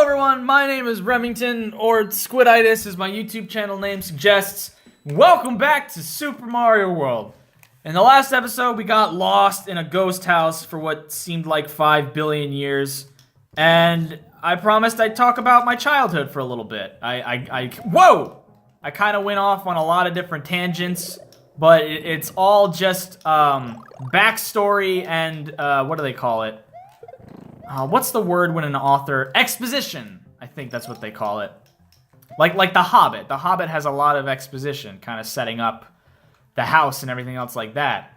everyone, my name is Remington, or Squiditis as my YouTube channel name suggests. Welcome back to Super Mario World. In the last episode, we got lost in a ghost house for what seemed like 5 billion years. And I promised I'd talk about my childhood for a little bit. Whoa! I kind of went off on a lot of different tangents, but it's all just backstory and what do they call it? What's the word when an author... Exposition! I think that's what they call it. Like The Hobbit. The Hobbit has a lot of exposition, kind of setting up the house and everything else like that.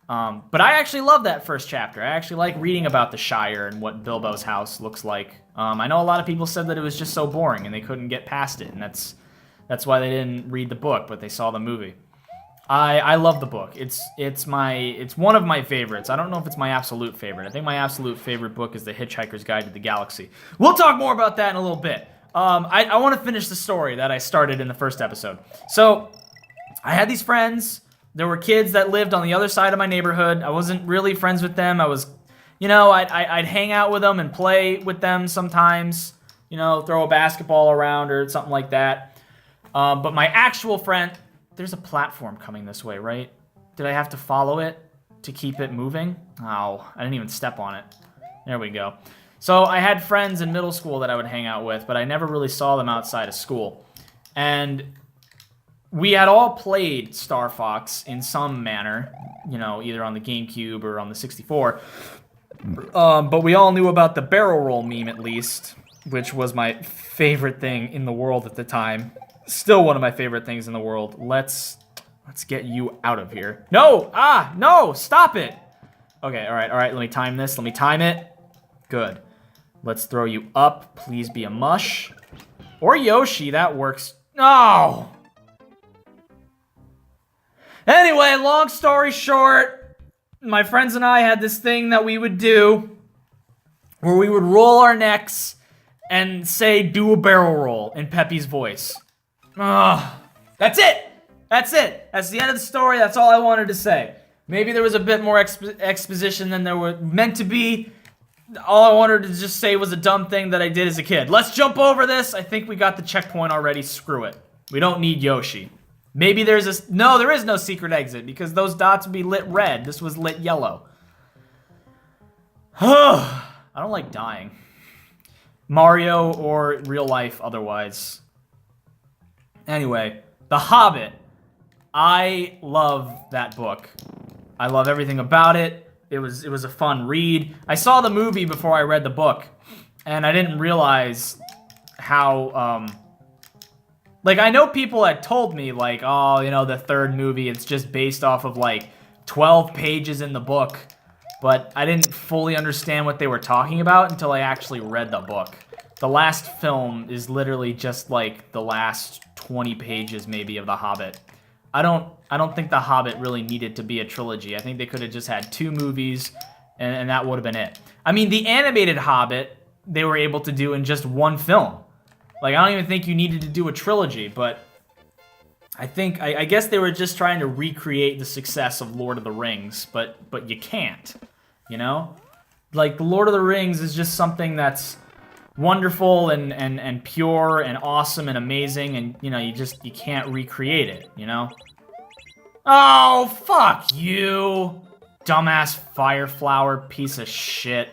But I actually love that first chapter. I actually like reading about the Shire and what Bilbo's house looks like. I know a lot of people said that it was just so boring and they couldn't get past it, and that's why they didn't read the book, but they saw the movie. I love the book. It's one of my favorites. I don't know if it's my absolute favorite. I think my absolute favorite book is The Hitchhiker's Guide to the Galaxy. We'll talk more about that in a little bit. I want to finish the story that I started in the first episode. So, I had these friends. There were kids that lived on the other side of my neighborhood. I wasn't really friends with them. I was, I'd hang out with them and play with them sometimes. Throw a basketball around or something like that. But my actual friend... There's a platform coming this way, right? Did I have to follow it to keep it moving? Oh, I didn't even step on it. There we go. So I had friends in middle school that I would hang out with, but I never really saw them outside of school. And we had all played Star Fox in some manner, either on the GameCube or on the 64. But we all knew about the barrel roll meme at least, which was my favorite thing in the world at the time. Still one of my favorite things in the world. Let's get you out of here. No! No! Stop it! Okay, alright, let me time this. Let me time it. Good. Let's throw you up. Please be a mush. Or Yoshi, that works. No! Anyway, long story short, my friends and I had this thing that we would do where we would roll our necks and say, do a barrel roll in Peppy's voice. That's it! That's it! That's the end of the story. That's all I wanted to say. Maybe there was a bit more exposition than there were meant to be. All I wanted to just say was a dumb thing that I did as a kid. Let's jump over this. I think we got the checkpoint already. Screw it. We don't need Yoshi. Maybe there's a... No, there is no secret exit because those dots would be lit red. This was lit yellow. I don't like dying. Mario or real life otherwise. Anyway, The Hobbit. I love that book. I love everything about it. It was a fun read. I saw the movie before I read the book, and I didn't realize how, I know people had told me, the third movie, it's just based off of, 12 pages in the book, but I didn't fully understand what they were talking about until I actually read the book. The last film is literally just, the last 20 pages maybe of The Hobbit. I don't think The Hobbit really needed to be a trilogy. I think they could have just had 2 movies and that would have been it. I mean, the animated Hobbit, they were able to do in just 1 film. I don't even think you needed to do a trilogy, but I guess they were just trying to recreate the success of Lord of the Rings, but you can't, The Lord of the Rings is just something that's wonderful and pure and awesome and amazing, and you can't recreate it, Oh, fuck you, dumbass Fireflower piece of shit.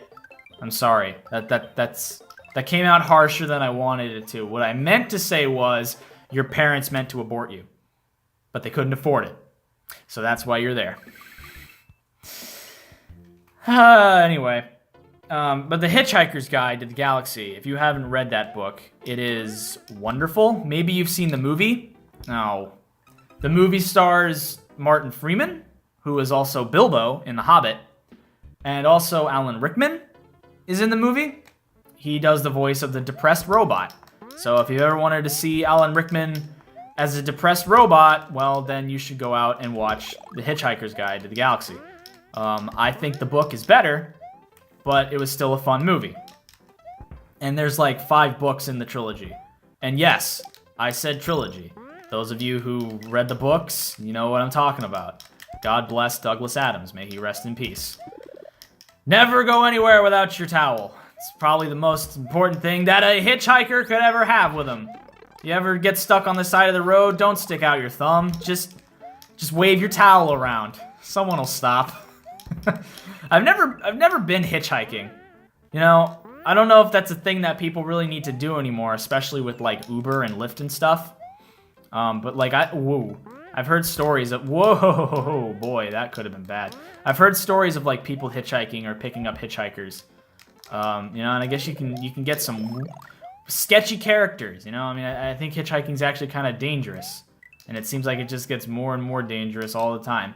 I'm sorry. That came out harsher than I wanted it to. What I meant to say was your parents meant to abort you, but they couldn't afford it. So that's why you're there. Anyway. But The Hitchhiker's Guide to the Galaxy, if you haven't read that book, it is wonderful. Maybe you've seen the movie. No. The movie stars Martin Freeman, who is also Bilbo in The Hobbit, and also Alan Rickman is in the movie. He does the voice of the depressed robot. So if you ever wanted to see Alan Rickman as a depressed robot, well, then you should go out and watch The Hitchhiker's Guide to the Galaxy. I think the book is better, but it was still a fun movie. And there's 5 books in the trilogy. And yes, I said trilogy. Those of you who read the books, you know what I'm talking about. God bless Douglas Adams. May he rest in peace. Never go anywhere without your towel. It's probably the most important thing that a hitchhiker could ever have with them. You ever get stuck on the side of the road, don't stick out your thumb. Just wave your towel around. Someone will stop. I've never been hitchhiking. You know, I don't know if that's a thing that people really need to do anymore, especially with like Uber and Lyft and stuff. But like I've heard stories of whoa boy, that could have been bad. I've heard stories of like people hitchhiking or picking up hitchhikers. You know, and I guess you can get some sketchy characters, you know? I mean, I think hitchhiking's actually kind of dangerous. And it seems like it just gets more and more dangerous all the time.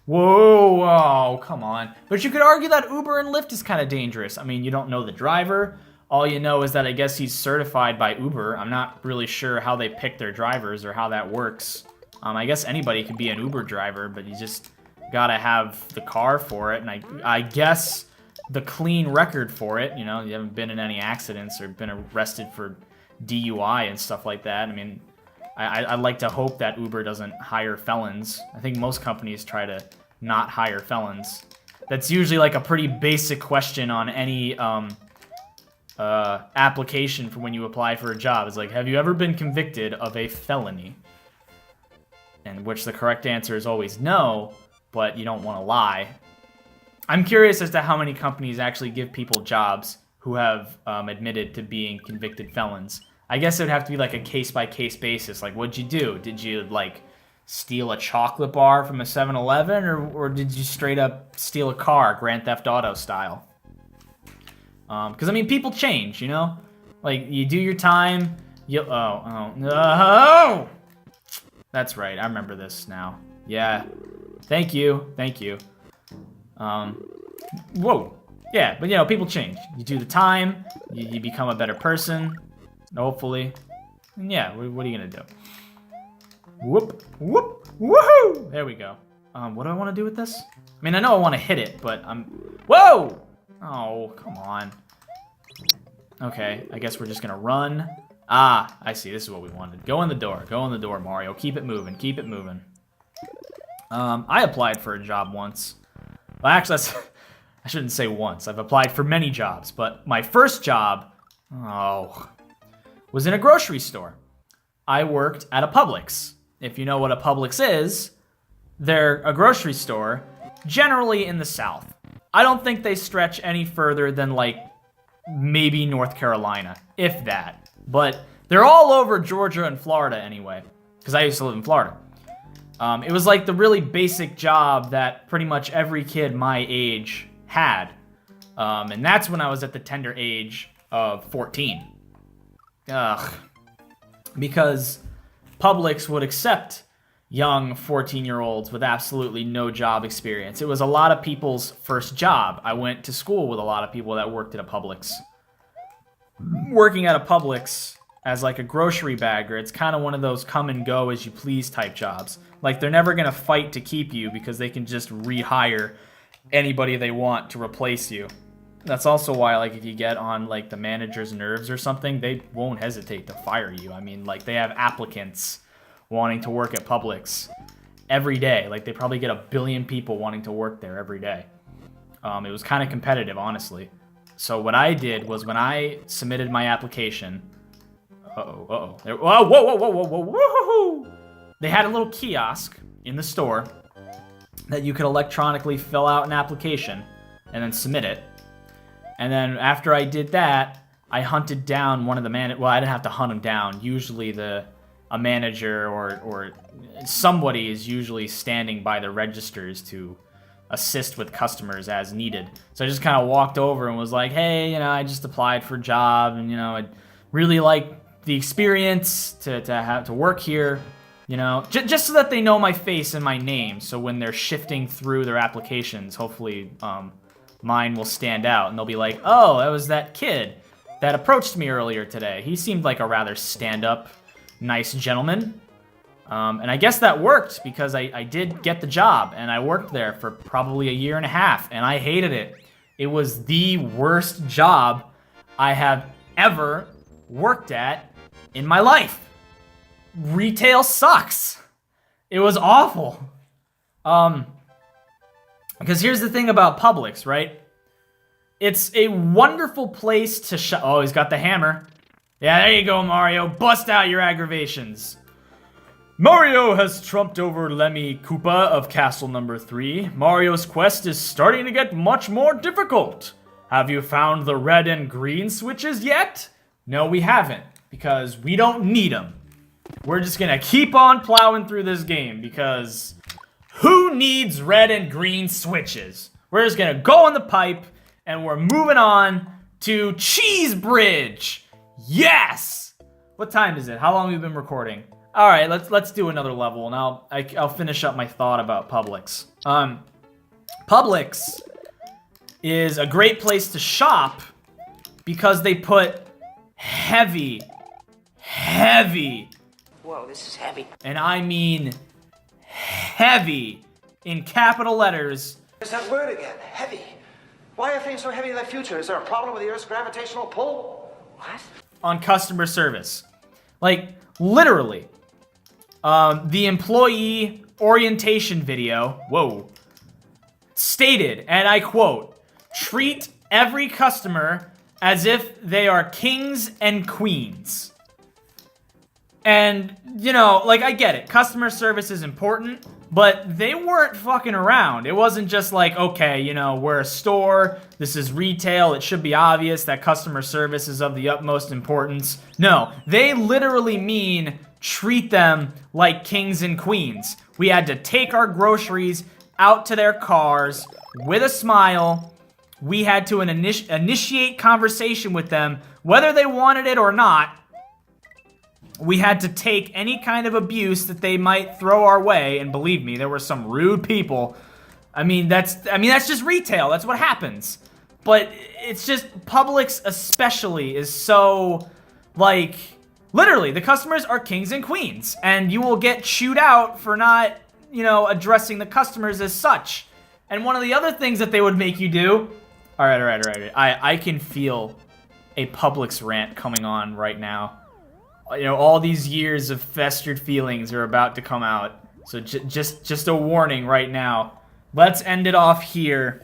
Whoa, come on. But you could argue that Uber and Lyft is kind of dangerous. I mean, you don't know the driver. All you know is that I guess he's certified by Uber. I'm not really sure how they pick their drivers or how that works. I guess anybody could be an Uber driver, but you just gotta have the car for it. And I guess the clean record for it, you know, you haven't been in any accidents or been arrested for DUI and stuff like that. I mean, I'd like to hope that Uber doesn't hire felons. I think most companies try to not hire felons. That's usually like a pretty basic question on any application for when you apply for a job. It's like, have you ever been convicted of a felony? And which the correct answer is always no, but you don't want to lie. I'm curious as to how many companies actually give people jobs who have admitted to being convicted felons. I guess it would have to be like a case-by-case basis. Like, what'd you do? Did you, like, steal a chocolate bar from a 7-Eleven, or did you straight up steal a car, Grand Theft Auto style? Because, I mean, people change, you know? Like, you do your time, no! That's right, I remember this now. Yeah. Thank you. Whoa. Yeah, but you know, people change. You do the time, you become a better person, hopefully. And yeah, what are you gonna do? Whoop, woohoo! There we go. What do I want to do with this? I mean, I know I want to hit it, but whoa! Oh, come on. Okay, I guess we're just gonna run. Ah, I see, this is what we wanted. Go in the door, Mario. Keep it moving. I applied for a job once. Well, actually, I shouldn't say once. I've applied for many jobs, but my first job, was in a grocery store. I worked at a Publix. If you know what a Publix is, they're a grocery store, generally in the South. I don't think they stretch any further than, like, maybe North Carolina, if that. But they're all over Georgia and Florida anyway, because I used to live in Florida. It was like the really basic job that pretty much every kid my age had. And that's when I was at the tender age of 14. Because Publix would accept young 14-year-olds with absolutely no job experience. It was a lot of people's first job. I went to school with a lot of people that worked at a Publix. Working at a Publix as like a grocery bagger, it's kind of one of those come and go as you please type jobs. Like, they're never gonna fight to keep you because they can just rehire anybody they want to replace you. That's also why, like, if you get on, like, the manager's nerves or something, they won't hesitate to fire you. I mean, like, they have applicants wanting to work at Publix every day. Like, they probably get 1 billion people wanting to work there every day. It was kind of competitive, honestly. So what I did was when I submitted my application... Whoa! They had a little kiosk in the store that you could electronically fill out an application and then submit it. And then after I did that, I hunted down one of the well, I didn't have to hunt him down. Usually a manager or somebody is usually standing by the registers to assist with customers as needed. So I just kind of walked over and was like, hey, you know, I just applied for a job and, you know, I'd really like the experience to have to work here. You know, just so that they know my face and my name, so when they're shifting through their applications, hopefully mine will stand out, and they'll be like, oh, that was that kid that approached me earlier today. He seemed like a rather stand-up, nice gentleman. And I guess that worked, because I did get the job, and I worked there for probably 1.5 years, and I hated it. It was the worst job I have ever worked at in my life. Retail sucks. It was awful. Because here's the thing about Publix, right? It's a wonderful place to shop. Oh, he's got the hammer. Yeah, there you go, Mario. Bust out your aggravations. Mario has trumped over Lemmy Koopa of Castle Number 3. Mario's quest is starting to get much more difficult. Have you found the red and green switches yet? No, we haven't, because we don't need them. We're just gonna keep on plowing through this game, because who needs red and green switches? We're just gonna go on the pipe, and we're moving on to Cheese Bridge. Yes! What time is it? How long have we been recording? All right, let's do another level, and I'll finish up my thought about Publix. Publix is a great place to shop because they put heavy. Whoa, this is heavy. And I mean heavy in capital letters. There's that word again, heavy. Why are things so heavy in the future? Is there a problem with the Earth's gravitational pull? What? On customer service. Like, literally. The employee orientation video, stated, and I quote, "Treat every customer as if they are kings and queens." And, you know, like, I get it. Customer service is important, but they weren't fucking around. It wasn't just like, okay, you know, we're a store, this is retail, it should be obvious that customer service is of the utmost importance. No, they literally mean treat them like kings and queens. We had to take our groceries out to their cars with a smile. We had to initiate conversation with them, whether they wanted it or not. We had to take any kind of abuse that they might throw our way, and believe me, there were some rude people. I mean, that's just retail. That's what happens. But it's just Publix especially is so, like, literally, the customers are kings and queens, and you will get chewed out for not, you know, addressing the customers as such. And one of the other things that they would make you do... All right. I can feel a Publix rant coming on right now. You know, all these years of festered feelings are about to come out. So just a warning right now. Let's end it off here.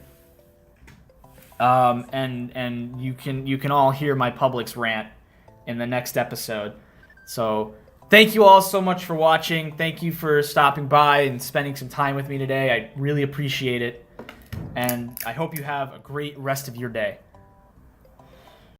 And you can all hear my Publix rant in the next episode. So thank you all so much for watching. Thank you for stopping by and spending some time with me today. I really appreciate it. And I hope you have a great rest of your day.